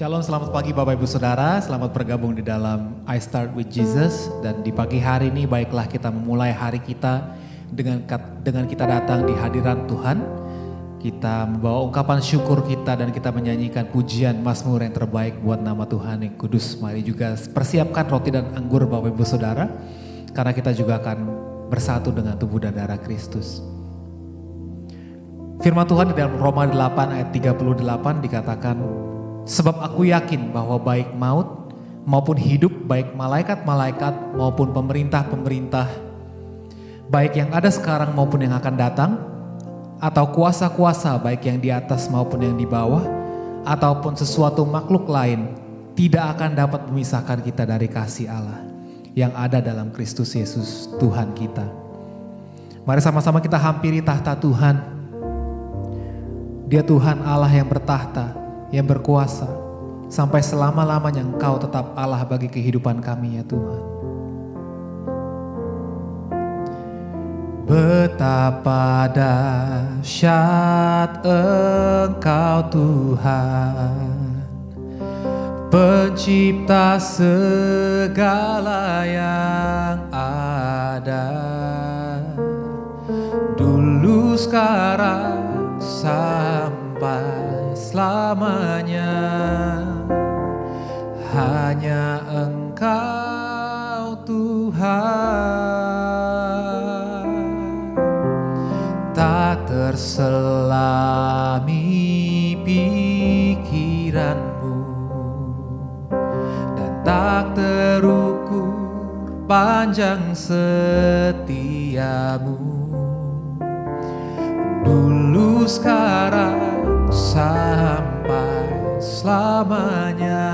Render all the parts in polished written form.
Shalom, selamat pagi Bapak Ibu Saudara, selamat bergabung di dalam I Start With Jesus. Dan di pagi hari ini baiklah kita memulai hari kita dengan kita datang di hadirat Tuhan. Kita membawa ungkapan syukur kita dan kita menyanyikan pujian mazmur yang terbaik buat nama Tuhan yang kudus. Mari juga persiapkan roti dan anggur Bapak Ibu Saudara, karena kita juga akan bersatu dengan tubuh dan darah Kristus. Firman Tuhan di dalam Roma 8 ayat 38 dikatakan, sebab aku yakin bahwa baik maut maupun hidup, baik malaikat-malaikat maupun pemerintah-pemerintah, baik yang ada sekarang maupun yang akan datang, atau kuasa-kuasa baik yang di atas maupun yang di bawah, ataupun sesuatu makhluk lain, tidak akan dapat memisahkan kita dari kasih Allah yang ada dalam Kristus Yesus Tuhan kita. Mari sama-sama kita hampiri tahta Tuhan. Dia Tuhan Allah yang bertahta, yang berkuasa, sampai selama-lamanya Engkau tetap Allah bagi kehidupan kami ya Tuhan. Betapa dahsyat Engkau Tuhan, pencipta segala yang ada, dulu sekarang sampai selamanya. Hanya Engkau Tuhan, tak terselami pikiranmu dan tak terukur panjang setiamu. Dulu sekarang sampai selamanya,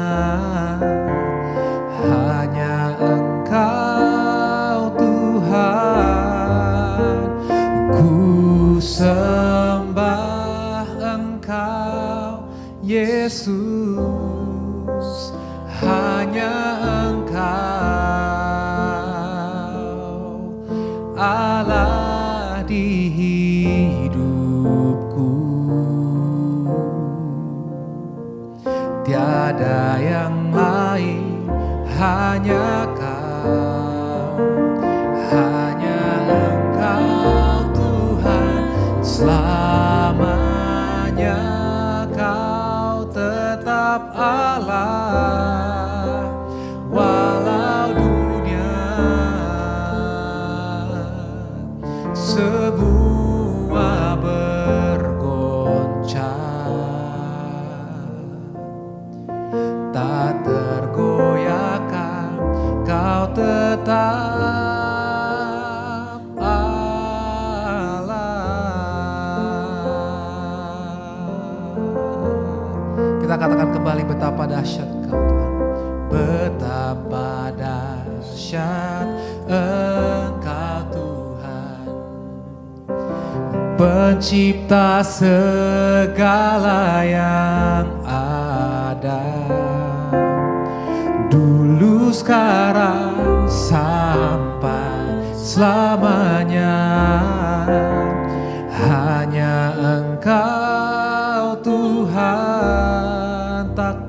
hanya Engkau Tuhan. Ku sembah Engkau Yesus, hanya Engkau Allah di hidupku. Tiada yang lain, hanya Kau, hanya Engkau Tuhan. Selamanya Kau tetap Allah, walau dunia semua tak tergoyahkan, Kau tetap Allah. Kita katakan kembali, betapa dahsyat Engkau Tuhan. Betapa dahsyat Engkau Tuhan, pencipta segala yang ada, dulu sekarang sampai selamanya. Hanya Engkau Tuhan, tak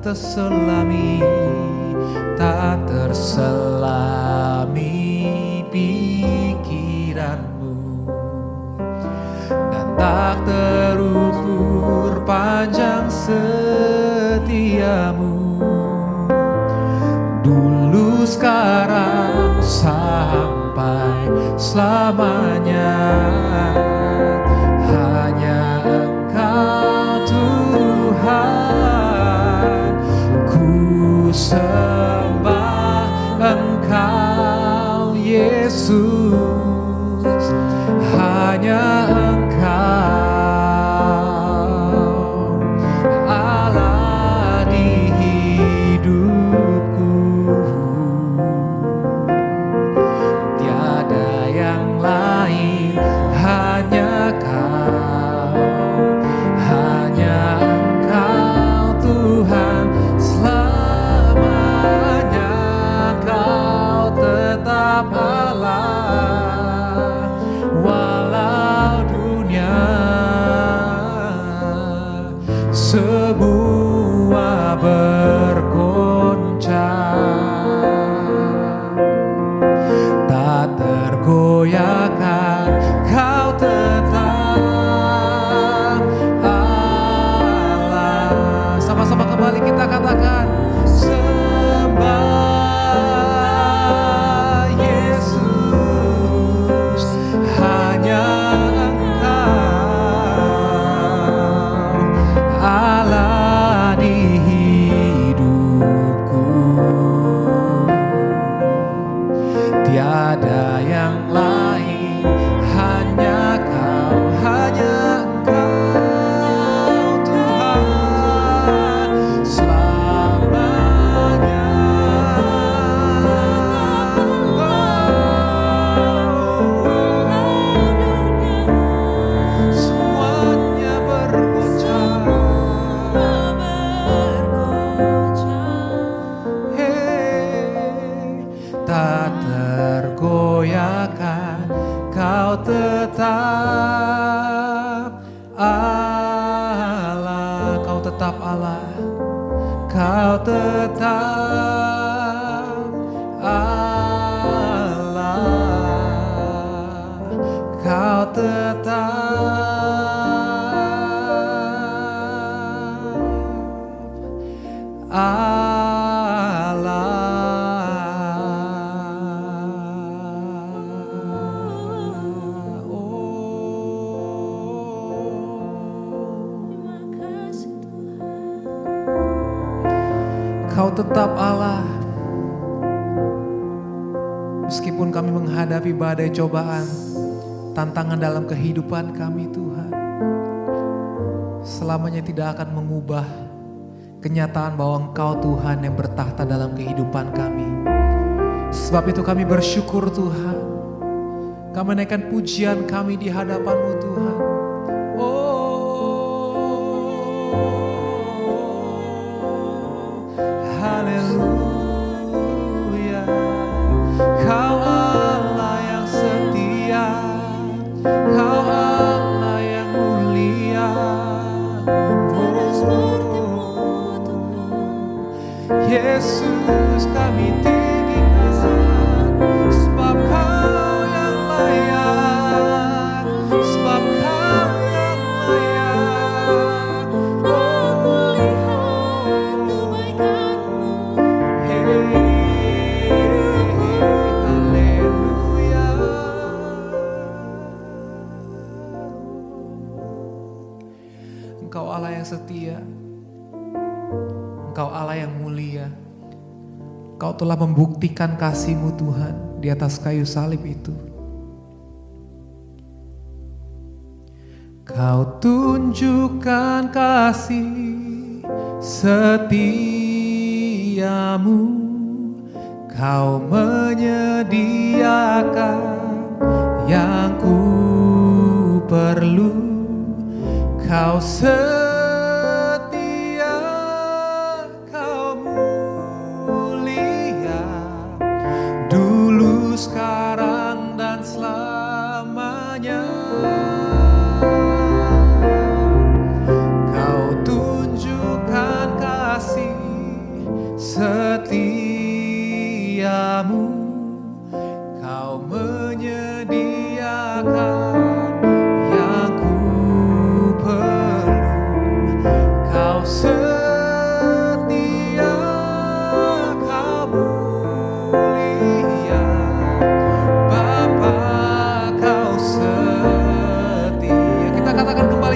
terselami pikiranmu dan tak terukur panjang setiamu. Dulu sekarang sampai selamanya, hanya Engkau Tuhan. Ku sembah Engkau Yesus, hanya Engkau Allah di hidupku. Tiada yang lain, Kau tetap Allah, Kau tetap Allah. Kau tetap Allah. Meskipun kami menghadapi badai cobaan, tantangan dalam kehidupan kami Tuhan, selamanya tidak akan mengubah kenyataan bahwa Engkau Tuhan yang bertahta dalam kehidupan kami. Sebab itu kami bersyukur Tuhan. Kami menaikkan pujian kami di hadapan-Mu Tuhan. Haleluya. Kau Allah yang setia, Kau Allah yang mulia. Yesus kami tinggikan, sebab Kau yang layak, sebab Kau yang layak. Aku lihat kebaikan-Mu, haleluya. Engkau Allah yang setia, Engkau Allah yang mulia. Kau telah membuktikan kasih-Mu Tuhan di atas kayu salib itu. Kau tunjukkan kasih setiamu, Kau menyediakan yang ku perlu. Kau sekarang dan selamanya. Kau tunjukkan kasih setiamu, Kau menyediakan yang ku perlu. Kau setia, Kau mulia.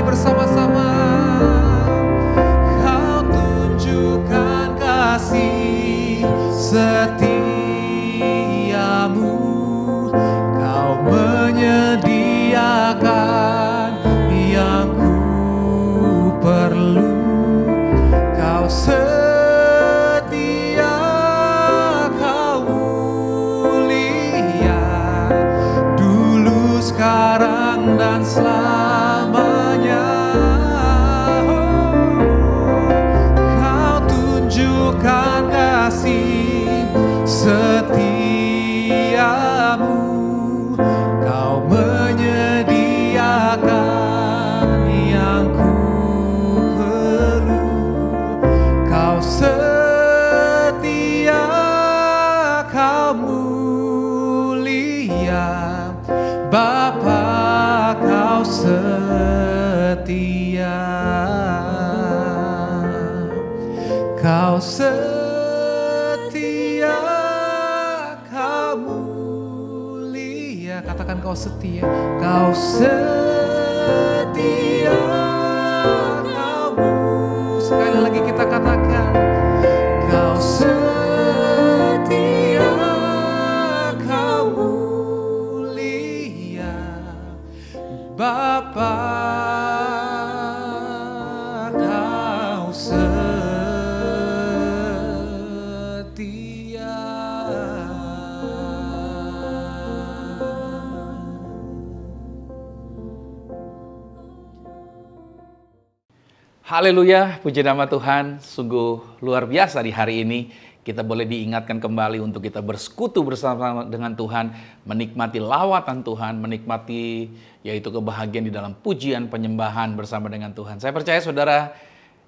Bersama-sama, Kau tunjukkan kasih setiamu, Kau menyediakan yang ku perlu. Kau setia, Kau mulia, dulu, sekarang, dan selamanya. Tunjukkan kasih setiamu, Kau menyediakan yang ku perlu. Kau setia, Kau mulia, Bapa, Kau setia. Kau setia, Kau mulia. Katakan Kau setia. Kau setia, Kau mulia. Sekali lagi kita katakan, Kau setia, Kau mulia, Bapa. Haleluya, puji nama Tuhan. Sungguh luar biasa di hari ini kita boleh diingatkan kembali untuk kita bersekutu bersama dengan Tuhan, menikmati lawatan Tuhan, menikmati yaitu kebahagiaan di dalam pujian penyembahan bersama dengan Tuhan. Saya percaya saudara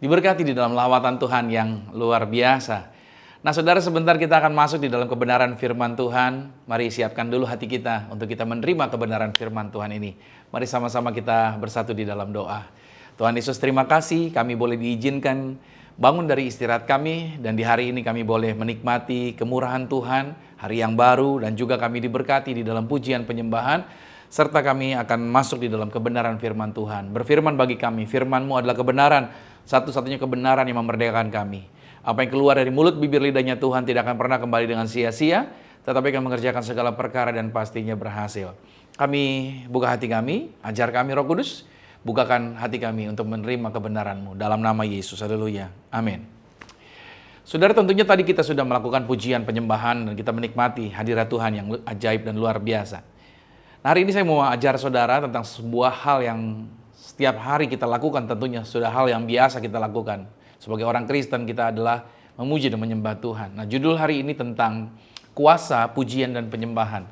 diberkati di dalam lawatan Tuhan yang luar biasa. Nah saudara, sebentar kita akan masuk di dalam kebenaran firman Tuhan. Mari siapkan dulu hati kita untuk kita menerima kebenaran firman Tuhan ini. Mari sama-sama kita bersatu di dalam doa. Tuhan Yesus, terima kasih kami boleh diizinkan bangun dari istirahat kami, dan di hari ini kami boleh menikmati kemurahan Tuhan, hari yang baru, dan juga kami diberkati di dalam pujian penyembahan, serta kami akan masuk di dalam kebenaran firman Tuhan. Berfirman bagi kami, firman-Mu adalah kebenaran, satu-satunya kebenaran yang memerdekakan kami. Apa yang keluar dari mulut bibir lidahnya Tuhan tidak akan pernah kembali dengan sia-sia, tetapi akan mengerjakan segala perkara dan pastinya berhasil. Kami buka hati kami, ajar kami Roh Kudus, bukakan hati kami untuk menerima kebenaran-Mu. Dalam nama Yesus, haleluya, amin. Saudara, tentunya tadi kita sudah melakukan pujian penyembahan dan kita menikmati hadirat Tuhan yang ajaib dan luar biasa. Nah, hari ini saya mau ajar saudara tentang sebuah hal yang setiap hari kita lakukan, tentunya sudah hal yang biasa kita lakukan. Sebagai orang Kristen kita adalah memuji dan menyembah Tuhan. Nah, judul hari ini tentang kuasa, pujian, dan penyembahan.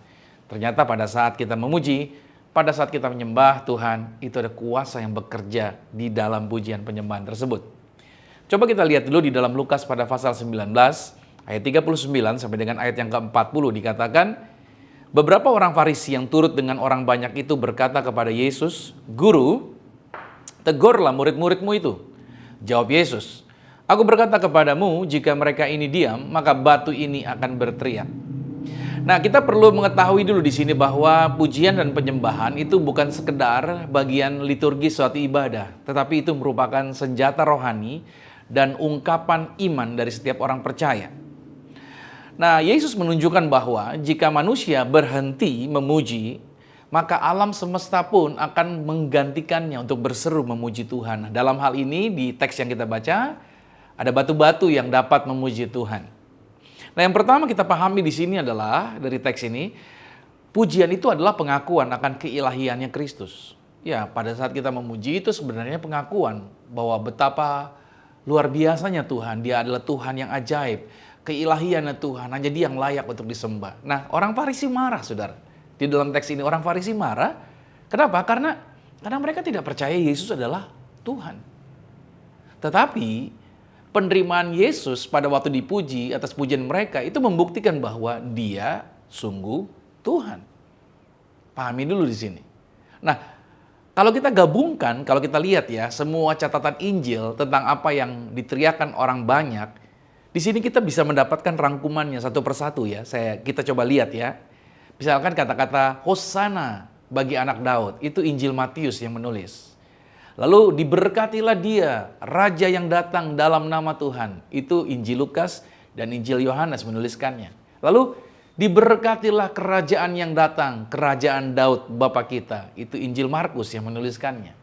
Ternyata pada saat kita memuji, pada saat kita menyembah Tuhan, itu ada kuasa yang bekerja di dalam pujian penyembahan tersebut. Coba kita lihat dulu di dalam Lukas pada pasal 19, ayat 39 sampai dengan ayat yang ke-40 dikatakan, beberapa orang Farisi yang turut dengan orang banyak itu berkata kepada Yesus, "Guru, tegurlah murid-muridmu itu." Jawab Yesus, "Aku berkata kepadamu, jika mereka ini diam, maka batu ini akan berteriak." Nah, kita perlu mengetahui dulu di sini bahwa pujian dan penyembahan itu bukan sekedar bagian liturgi suatu ibadah, tetapi itu merupakan senjata rohani dan ungkapan iman dari setiap orang percaya. Nah, Yesus menunjukkan bahwa jika manusia berhenti memuji, maka alam semesta pun akan menggantikannya untuk berseru memuji Tuhan. Dalam hal ini di teks yang kita baca, ada batu-batu yang dapat memuji Tuhan. Nah, yang pertama kita pahami di sini adalah dari teks ini, pujian itu adalah pengakuan akan keilahiannya Kristus. Ya, pada saat kita memuji itu sebenarnya pengakuan bahwa betapa luar biasanya Tuhan, Dia adalah Tuhan yang ajaib. Keilahiannya Tuhan, hanya Dia yang layak untuk disembah. Nah, orang Farisi marah, saudara. Di dalam teks ini orang Farisi marah. Kenapa? Karena mereka tidak percaya Yesus adalah Tuhan. Tetapi penerimaan Yesus pada waktu dipuji atas pujian mereka itu membuktikan bahwa Dia sungguh Tuhan. Pahami dulu di sini. Nah, kalau kita gabungkan, kalau kita lihat ya, semua catatan Injil tentang apa yang diteriakan orang banyak, di sini kita bisa mendapatkan rangkumannya satu persatu ya. Kita coba lihat ya. Misalkan kata-kata Hosana bagi anak Daud, itu Injil Matius yang menulis. Lalu diberkatilah Dia, Raja yang datang dalam nama Tuhan, itu Injil Lukas dan Injil Yohanes menuliskannya. Lalu diberkatilah kerajaan yang datang, kerajaan Daud Bapa kita, itu Injil Markus yang menuliskannya.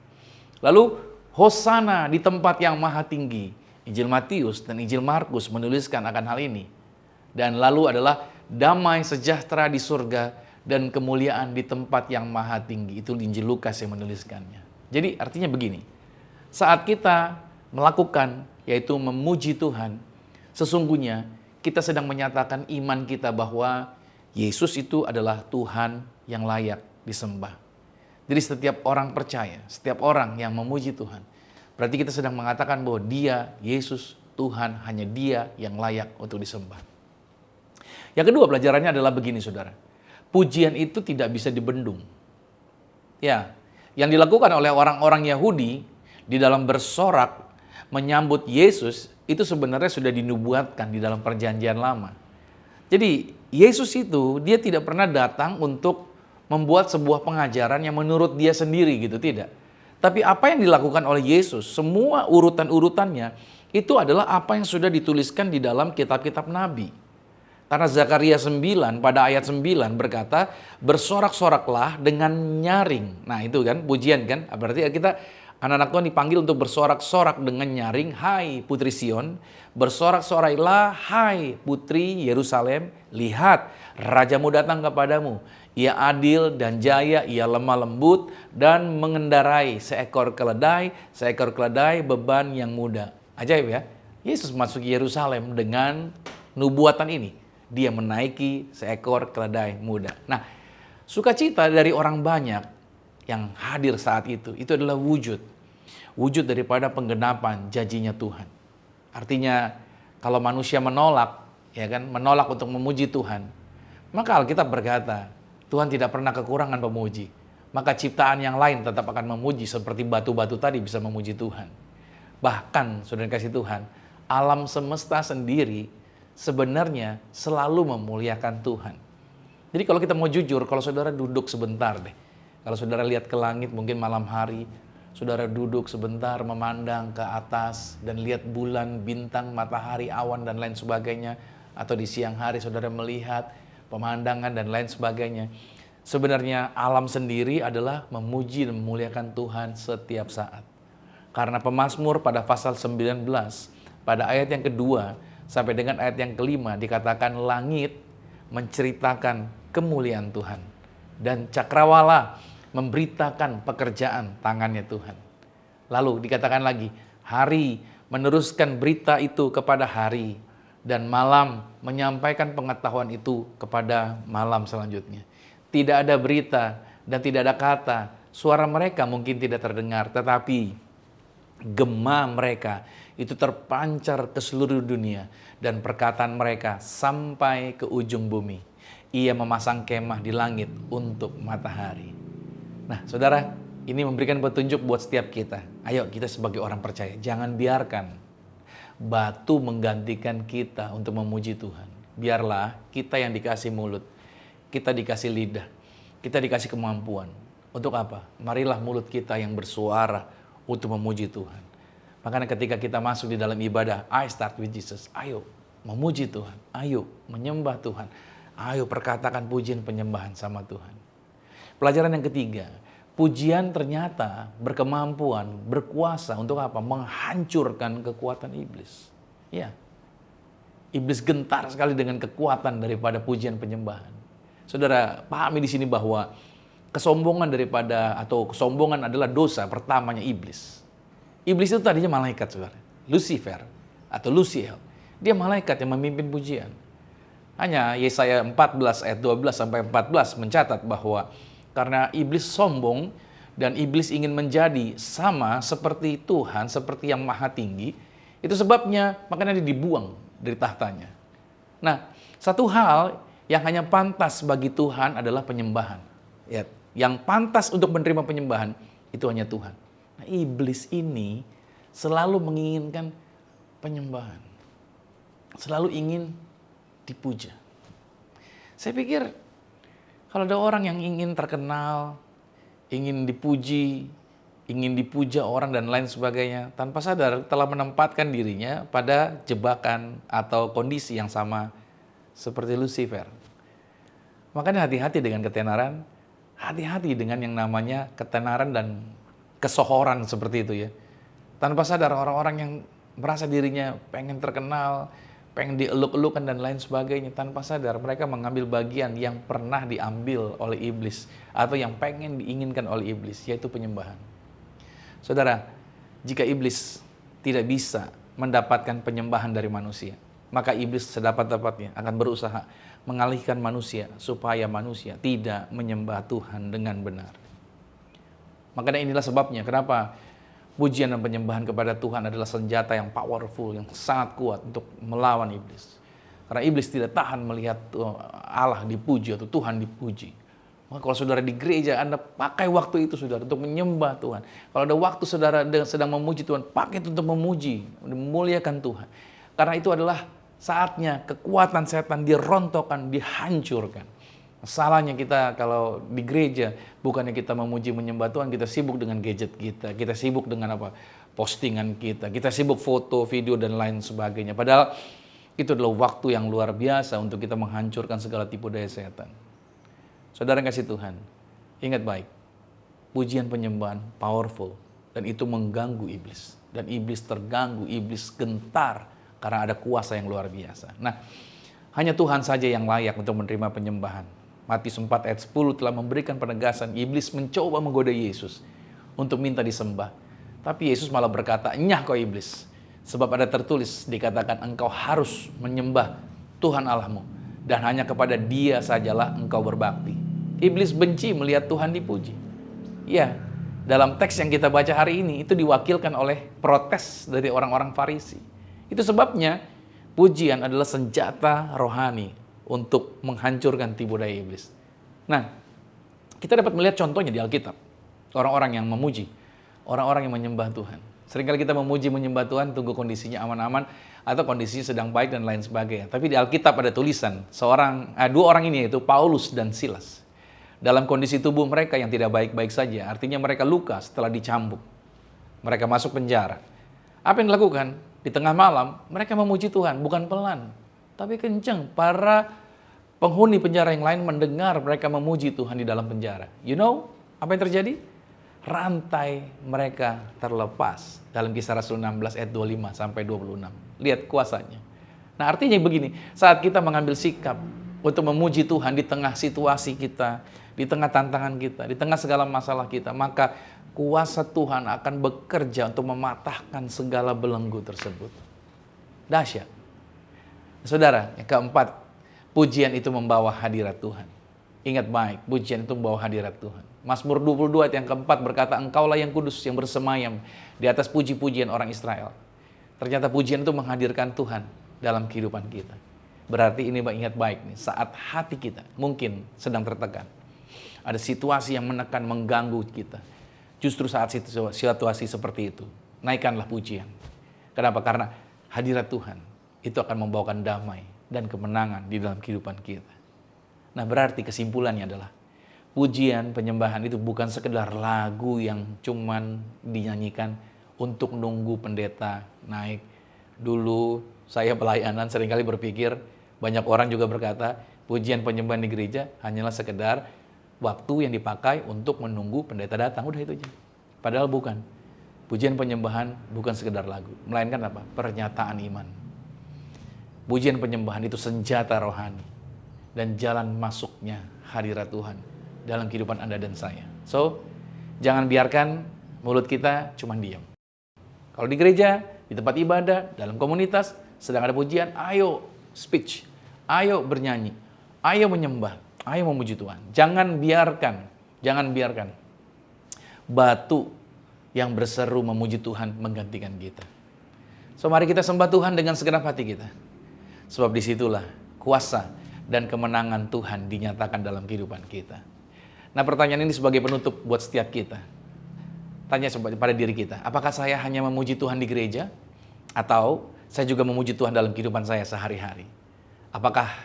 Lalu Hosana di tempat yang maha tinggi, Injil Matius dan Injil Markus menuliskan akan hal ini. Dan lalu adalah damai sejahtera di surga dan kemuliaan di tempat yang maha tinggi. Itu Injil Lukas yang menuliskannya. Jadi artinya begini, saat kita melakukan yaitu memuji Tuhan, sesungguhnya kita sedang menyatakan iman kita bahwa Yesus itu adalah Tuhan yang layak disembah. Jadi setiap orang percaya, setiap orang yang memuji Tuhan, berarti kita sedang mengatakan bahwa Dia, Yesus, Tuhan, hanya Dia yang layak untuk disembah. Yang kedua pelajarannya adalah begini, saudara. Pujian itu tidak bisa dibendung. Ya, yang dilakukan oleh orang-orang Yahudi di dalam bersorak menyambut Yesus itu sebenarnya sudah dinubuatkan di dalam perjanjian lama. Jadi Yesus itu dia tidak pernah datang untuk membuat sebuah pengajaran yang menurut dia sendiri gitu, tidak. Tapi apa yang dilakukan oleh Yesus, semua urutan-urutannya itu adalah apa yang sudah dituliskan di dalam kitab-kitab Nabi. Karena Zakaria 9 pada ayat 9 berkata, bersorak-soraklah dengan nyaring. Nah itu kan pujian kan, berarti kita anak-anak Tuhan dipanggil untuk bersorak-sorak dengan nyaring. Hai putri Sion, bersorak-sorailah hai putri Yerusalem. Lihat, rajamu datang kepadamu. Ia adil dan jaya, ia lemah lembut dan mengendarai seekor keledai beban yang mudah. Ajaib ya, Yesus masuk Yerusalem dengan nubuatan ini. Dia menaiki seekor keledai muda. Nah, sukacita dari orang banyak yang hadir saat itu adalah wujud wujud daripada penggenapan janjinya Tuhan. Artinya kalau manusia menolak, ya kan, menolak untuk memuji Tuhan, maka Alkitab berkata, Tuhan tidak pernah kekurangan pemuji. Maka ciptaan yang lain tetap akan memuji seperti batu-batu tadi bisa memuji Tuhan. Bahkan, saudara kasih Tuhan, alam semesta sendiri sebenarnya selalu memuliakan Tuhan. Jadi kalau kita mau jujur, kalau saudara duduk sebentar deh. Kalau saudara lihat ke langit mungkin malam hari, saudara duduk sebentar memandang ke atas dan lihat bulan, bintang, matahari, awan, dan lain sebagainya. Atau di siang hari saudara melihat pemandangan dan lain sebagainya. Sebenarnya alam sendiri adalah memuji dan memuliakan Tuhan setiap saat. Karena pemazmur pada pasal 19, pada ayat yang kedua sampai dengan ayat yang kelima dikatakan langit menceritakan kemuliaan Tuhan. Dan cakrawala memberitakan pekerjaan tangannya Tuhan. Lalu dikatakan lagi, hari meneruskan berita itu kepada hari. Dan malam menyampaikan pengetahuan itu kepada malam selanjutnya. Tidak ada berita dan tidak ada kata. Suara mereka mungkin tidak terdengar, tetapi gema mereka itu terpancar ke seluruh dunia. Dan perkataan mereka sampai ke ujung bumi. Ia memasang kemah di langit untuk matahari. Nah, saudara, ini memberikan petunjuk buat setiap kita. Ayo kita sebagai orang percaya, jangan biarkan batu menggantikan kita untuk memuji Tuhan. Biarlah kita yang dikasih mulut, kita dikasih lidah, kita dikasih kemampuan. Untuk apa? Marilah mulut kita yang bersuara untuk memuji Tuhan. Makanya ketika kita masuk di dalam ibadah, I start with Jesus. Ayo memuji Tuhan, ayo menyembah Tuhan, ayo perkatakan pujian penyembahan sama Tuhan. Pelajaran yang ketiga, pujian ternyata berkemampuan, berkuasa untuk apa? Menghancurkan kekuatan iblis. Ya, iblis gentar sekali dengan kekuatan daripada pujian penyembahan. Saudara, pahami di sini bahwa kesombongan adalah dosa pertamanya iblis. Iblis itu tadinya malaikat, saudara. Lucifer atau Luciel. Dia malaikat yang memimpin pujian. Hanya Yesaya 14 ayat 12 sampai 14 mencatat bahwa karena iblis sombong dan iblis ingin menjadi sama seperti Tuhan, seperti yang maha tinggi, itu sebabnya makanya dia dibuang dari tahtanya. Nah, satu hal yang hanya pantas bagi Tuhan adalah penyembahan. Ya, yang pantas untuk menerima penyembahan itu hanya Tuhan. Nah, iblis ini selalu menginginkan penyembahan. Selalu ingin dipuja. Saya pikir kalau ada orang yang ingin terkenal, ingin dipuji, ingin dipuja orang dan lain sebagainya, tanpa sadar telah menempatkan dirinya pada jebakan atau kondisi yang sama seperti Lucifer. Makanya hati-hati dengan ketenaran, hati-hati dengan yang namanya ketenaran dan kesohoran seperti itu ya. Tanpa sadar orang-orang yang merasa dirinya pengen terkenal, pengen dieluk-elukan dan lain sebagainya, tanpa sadar mereka mengambil bagian yang pernah diambil oleh iblis atau yang pengen diinginkan oleh iblis, yaitu penyembahan. Saudara, jika iblis tidak bisa mendapatkan penyembahan dari manusia, maka iblis sedapat-dapatnya akan berusaha mengalihkan manusia supaya manusia tidak menyembah Tuhan dengan benar. Makanya inilah sebabnya kenapa pujian dan penyembahan kepada Tuhan adalah senjata yang powerful, yang sangat kuat untuk melawan iblis. Karena iblis tidak tahan melihat Allah dipuji atau Tuhan dipuji. Maka kalau saudara di gereja, Anda pakai waktu itu saudara untuk menyembah Tuhan. Kalau ada waktu saudara sedang memuji Tuhan, pakai itu untuk memuji, memuliakan Tuhan. Karena itu adalah saatnya kekuatan setan dirontokkan, dihancurkan. Salahnya kita kalau di gereja, bukannya kita memuji menyembah Tuhan, kita sibuk dengan gadget kita sibuk dengan postingan kita sibuk foto, video dan lain sebagainya. Padahal itu adalah waktu yang luar biasa untuk kita menghancurkan segala tipu daya setan. Saudara yang kasih Tuhan, ingat baik, pujian penyembahan powerful dan itu mengganggu iblis. Dan iblis terganggu, iblis gentar karena ada kuasa yang luar biasa. Nah, hanya Tuhan saja yang layak untuk menerima penyembahan. Matius 4 ayat 10 telah memberikan penegasan, iblis mencoba menggoda Yesus untuk minta disembah. Tapi Yesus malah berkata, "Nyah kau iblis, sebab ada tertulis dikatakan engkau harus menyembah Tuhan Allahmu dan hanya kepada Dia sajalah engkau berbakti." Iblis benci melihat Tuhan dipuji. Ya, dalam teks yang kita baca hari ini itu diwakilkan oleh protes dari orang-orang Farisi. Itu sebabnya pujian adalah senjata rohani untuk menghancurkan tipu daya iblis. Nah, kita dapat melihat contohnya di Alkitab. Orang-orang yang memuji, orang-orang yang menyembah Tuhan. Seringkali kita memuji menyembah Tuhan, tunggu kondisinya aman-aman, atau kondisinya sedang baik dan lain sebagainya. Tapi di Alkitab ada tulisan, dua orang ini yaitu Paulus dan Silas. Dalam kondisi tubuh mereka yang tidak baik-baik saja, artinya mereka luka setelah dicambuk. Mereka masuk penjara. Apa yang dilakukan? Di tengah malam, mereka memuji Tuhan, bukan pelan, tapi kencang. Para penghuni penjara yang lain mendengar mereka memuji Tuhan di dalam penjara. You know, apa yang terjadi? Rantai mereka terlepas. Dalam Kisah Rasul 16 ayat 25 sampai 26. Lihat kuasanya. Nah, artinya begini, saat kita mengambil sikap untuk memuji Tuhan di tengah situasi kita, di tengah tantangan kita, di tengah segala masalah kita, maka kuasa Tuhan akan bekerja untuk mematahkan segala belenggu tersebut. Dahsyat. Saudara, yang keempat, pujian itu membawa hadirat Tuhan. Ingat baik, pujian itu membawa hadirat Tuhan. Mazmur 22 ayat yang keempat berkata, Engkaulah yang kudus yang bersemayam di atas puji-pujian orang Israel. Ternyata pujian itu menghadirkan Tuhan dalam kehidupan kita. Berarti ini ingat baik nih, saat hati kita mungkin sedang tertekan. Ada situasi yang menekan, mengganggu kita. Justru saat situasi seperti itu, naikkanlah pujian. Kenapa? Karena hadirat Tuhan itu akan membawakan damai dan kemenangan di dalam kehidupan kita. Nah, berarti kesimpulannya adalah pujian, penyembahan itu bukan sekedar lagu yang cuman dinyanyikan untuk nunggu pendeta naik. Dulu saya pelayanan seringkali berpikir, banyak orang juga berkata, pujian penyembahan di gereja hanyalah sekedar waktu yang dipakai untuk menunggu pendeta datang. Udah itu aja. Padahal bukan. Pujian penyembahan bukan sekedar lagu, melainkan apa? Pernyataan iman. Pujian penyembahan itu senjata rohani dan jalan masuknya hadirat Tuhan dalam kehidupan Anda dan saya. So, jangan biarkan mulut kita cuma diam. Kalau di gereja, di tempat ibadah, dalam komunitas, sedang ada pujian, ayo speech, ayo bernyanyi, ayo menyembah, ayo memuji Tuhan. Jangan biarkan batu yang berseru memuji Tuhan menggantikan kita. So, mari kita sembah Tuhan dengan segenap hati kita. Sebab disitulah kuasa dan kemenangan Tuhan dinyatakan dalam kehidupan kita. Nah, pertanyaan ini sebagai penutup buat setiap kita. Tanya pada diri kita, apakah saya hanya memuji Tuhan di gereja? Atau saya juga memuji Tuhan dalam kehidupan saya sehari-hari?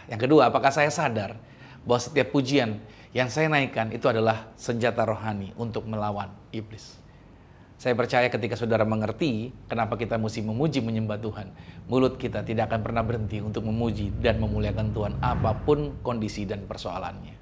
Yang kedua, apakah saya sadar bahwa setiap pujian yang saya naikkan itu adalah senjata rohani untuk melawan iblis? Saya percaya ketika saudara mengerti kenapa kita mesti memuji menyembah Tuhan, mulut kita tidak akan pernah berhenti untuk memuji dan memuliakan Tuhan apapun kondisi dan persoalannya.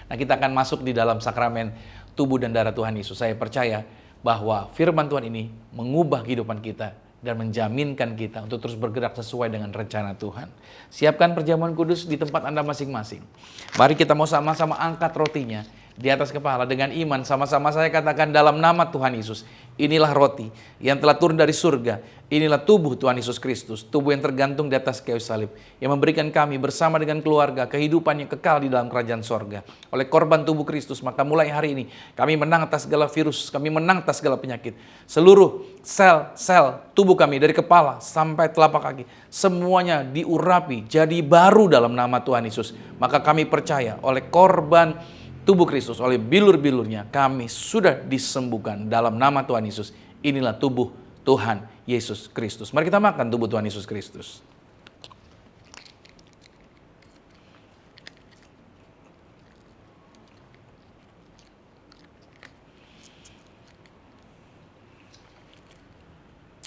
Nah, kita akan masuk di dalam sakramen tubuh dan darah Tuhan Yesus. Saya percaya bahwa firman Tuhan ini mengubah kehidupan kita dan menjaminkan kita untuk terus bergerak sesuai dengan rencana Tuhan. Siapkan perjamuan kudus di tempat Anda masing-masing. Mari kita mau sama-sama angkat rotinya di atas kepala dengan iman. Sama-sama saya katakan dalam nama Tuhan Yesus. Inilah roti yang telah turun dari surga. Inilah tubuh Tuhan Yesus Kristus. Tubuh yang tergantung di atas kayu salib. Yang memberikan kami bersama dengan keluarga kehidupan yang kekal di dalam kerajaan sorga. Oleh korban tubuh Kristus, maka mulai hari ini kami menang atas segala virus. Kami menang atas segala penyakit. Seluruh sel-sel tubuh kami dari kepala sampai telapak kaki. Semuanya diurapi jadi baru dalam nama Tuhan Yesus. Maka kami percaya oleh korban tubuh Kristus, oleh bilur-bilurnya kami sudah disembuhkan dalam nama Tuhan Yesus. Inilah tubuh Tuhan Yesus Kristus. Mari kita makan tubuh Tuhan Yesus Kristus.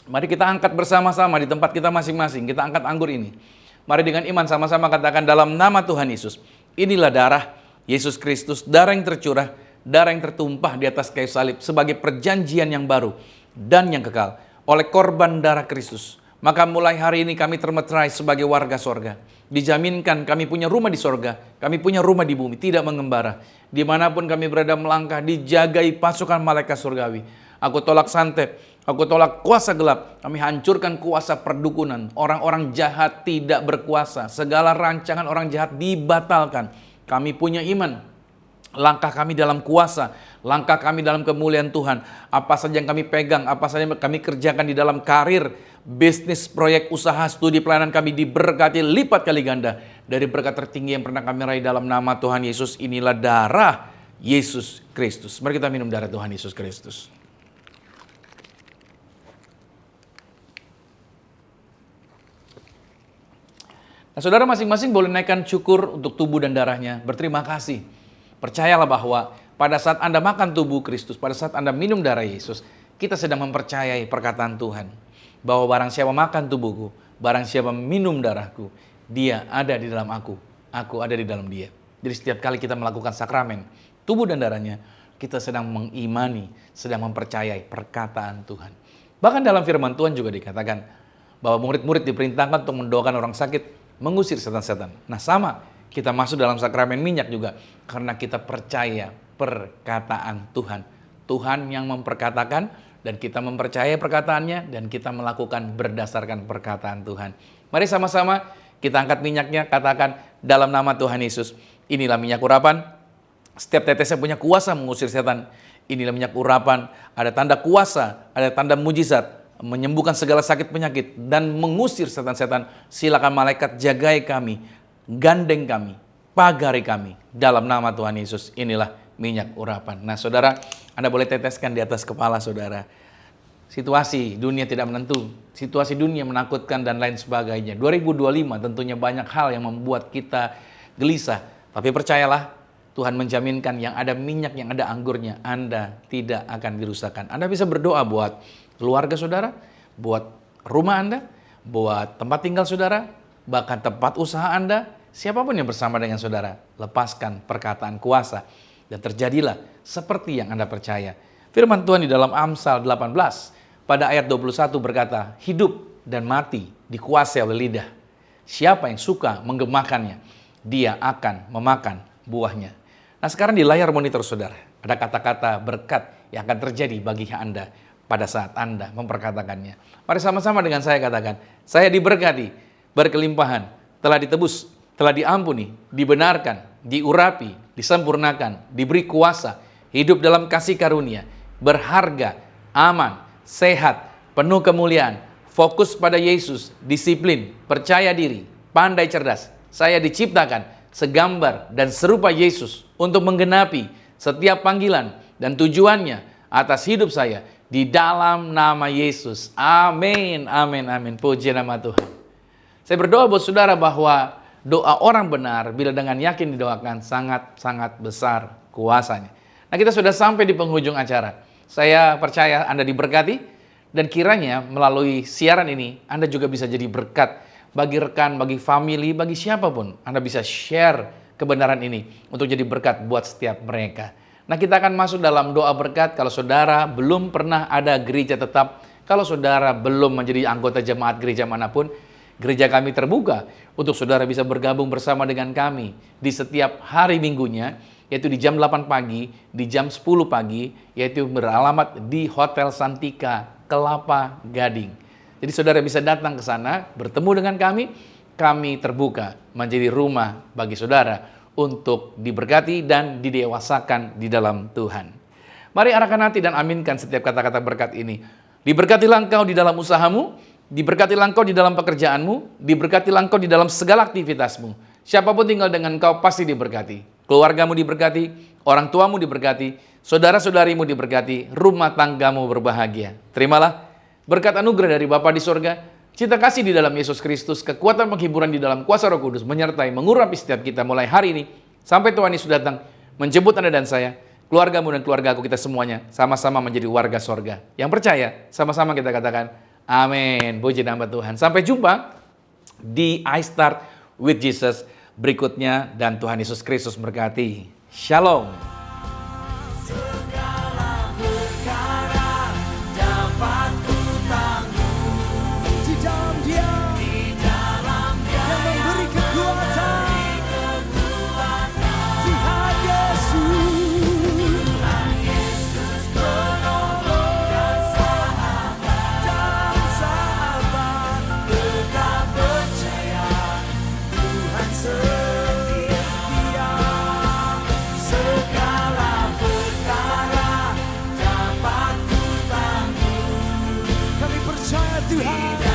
Mari kita angkat bersama-sama di tempat kita masing-masing. Kita angkat anggur ini. Mari dengan iman sama-sama katakan dalam nama Tuhan Yesus. Inilah darah Yesus Kristus, darah yang tercurah, darah yang tertumpah di atas kayu salib sebagai perjanjian yang baru dan yang kekal oleh korban darah Kristus. Maka mulai hari ini kami termeterai sebagai warga sorga. Dijaminkan kami punya rumah di sorga, kami punya rumah di bumi, tidak mengembara. Dimanapun kami berada melangkah, dijagai pasukan malaikat surgawi. Aku tolak santet, aku tolak kuasa gelap, kami hancurkan kuasa perdukunan. Orang-orang jahat tidak berkuasa, segala rancangan orang jahat dibatalkan. Kami punya iman langkah kami dalam kuasa, langkah kami dalam kemuliaan Tuhan. Apa saja yang kami pegang, apa saja yang kami kerjakan di dalam karir, bisnis, proyek, usaha, studi, pelayanan kami diberkati lipat kali ganda. Dari berkat tertinggi yang pernah kami raih dalam nama Tuhan Yesus, inilah darah Yesus Kristus. Mari kita minum darah Tuhan Yesus Kristus. Nah, saudara masing-masing boleh naikkan syukur untuk tubuh dan darahnya. Berterima kasih. Percayalah bahwa pada saat Anda makan tubuh Kristus, pada saat Anda minum darah Yesus, kita sedang mempercayai perkataan Tuhan. Bahwa barang siapa makan tubuhku, barang siapa minum darahku, dia ada di dalam aku ada di dalam dia. Jadi setiap kali kita melakukan sakramen, tubuh dan darahnya, kita sedang mengimani, sedang mempercayai perkataan Tuhan. Bahkan dalam firman Tuhan juga dikatakan bahwa murid-murid diperintahkan untuk mendoakan orang sakit, mengusir setan-setan. Nah sama, kita masuk dalam sakramen minyak juga karena kita percaya perkataan Tuhan. Tuhan yang memperkatakan dan kita mempercayai perkataannya dan kita melakukan berdasarkan perkataan Tuhan. Mari sama-sama kita angkat minyaknya, katakan dalam nama Tuhan Yesus. Inilah minyak urapan, setiap tetesnya punya kuasa mengusir setan. Inilah minyak urapan, ada tanda kuasa, ada tanda mujizat, menyembuhkan segala sakit penyakit dan mengusir setan-setan. Silakan malaikat jagai kami, gandeng kami, pagari kami dalam nama Tuhan Yesus. Inilah minyak urapan. Nah saudara, Anda boleh teteskan di atas kepala saudara. Situasi dunia tidak menentu, situasi dunia menakutkan dan lain sebagainya. 2025 tentunya banyak hal yang membuat kita gelisah. Tapi percayalah, Tuhan menjaminkan yang ada minyak, yang ada anggurnya, Anda tidak akan dirusakkan. Anda bisa berdoa buat keluarga saudara, buat rumah Anda, buat tempat tinggal saudara, bahkan tempat usaha Anda, siapapun yang bersama dengan saudara. Lepaskan perkataan kuasa dan terjadilah seperti yang Anda percaya. Firman Tuhan di dalam Amsal 18 pada ayat 21 berkata, hidup dan mati dikuasai oleh lidah. Siapa yang suka menggemakannya, dia akan memakan buahnya. Nah sekarang di layar monitor saudara, ada kata-kata berkat yang akan terjadi bagi Anda pada saat Anda memperkatakannya. Mari sama-sama dengan saya katakan, saya diberkati, berkelimpahan, telah ditebus, telah diampuni, dibenarkan, diurapi, disempurnakan, diberi kuasa, hidup dalam kasih karunia, berharga, aman, sehat, penuh kemuliaan, fokus pada Yesus, disiplin, percaya diri, pandai cerdas. Saya diciptakan segambar dan serupa Yesus untuk menggenapi setiap panggilan dan tujuannya atas hidup saya di dalam nama Yesus. Amin, amin, amin. Puji nama Tuhan. Saya berdoa buat saudara bahwa doa orang benar bila dengan yakin didoakan sangat-sangat besar kuasanya. Nah kita sudah sampai di penghujung acara. Saya percaya Anda diberkati dan kiranya melalui siaran ini Anda juga bisa jadi berkat bagi rekan, bagi family, bagi siapapun. Anda bisa share kebenaran ini untuk jadi berkat buat setiap mereka. Nah kita akan masuk dalam doa berkat. Kalau saudara belum pernah ada gereja tetap, kalau saudara belum menjadi anggota jemaat gereja manapun, gereja kami terbuka untuk saudara bisa bergabung bersama dengan kami di setiap hari minggunya, yaitu di jam 8 pagi, di jam 10 pagi, yaitu beralamat di Hotel Santika, Kelapa Gading. Jadi saudara bisa datang ke sana, bertemu dengan kami terbuka menjadi rumah bagi saudara untuk diberkati dan didewasakan di dalam Tuhan. Mari arahkan hati dan aminkan setiap kata-kata berkat ini. Diberkatilah engkau di dalam usahamu, diberkatilah engkau di dalam pekerjaanmu, diberkatilah engkau di dalam segala aktivitasmu. Siapapun tinggal dengan engkau pasti diberkati. Keluargamu diberkati, orang tuamu diberkati, saudara-saudarimu diberkati, rumah tanggamu berbahagia. Terimalah berkat anugerah dari Bapa di sorga, cinta kasih di dalam Yesus Kristus, kekuatan penghiburan di dalam kuasa Roh Kudus, menyertai, mengurapi setiap kita mulai hari ini, sampai Tuhan Yesus datang, menjemput Anda dan saya, keluargamu dan keluarga aku, kita semuanya, sama-sama menjadi warga sorga. Yang percaya, sama-sama kita katakan, amin. Puji nama Tuhan. Sampai jumpa di I Start with Jesus berikutnya, dan Tuhan Yesus Kristus berkati. Shalom. Segala Tuhan.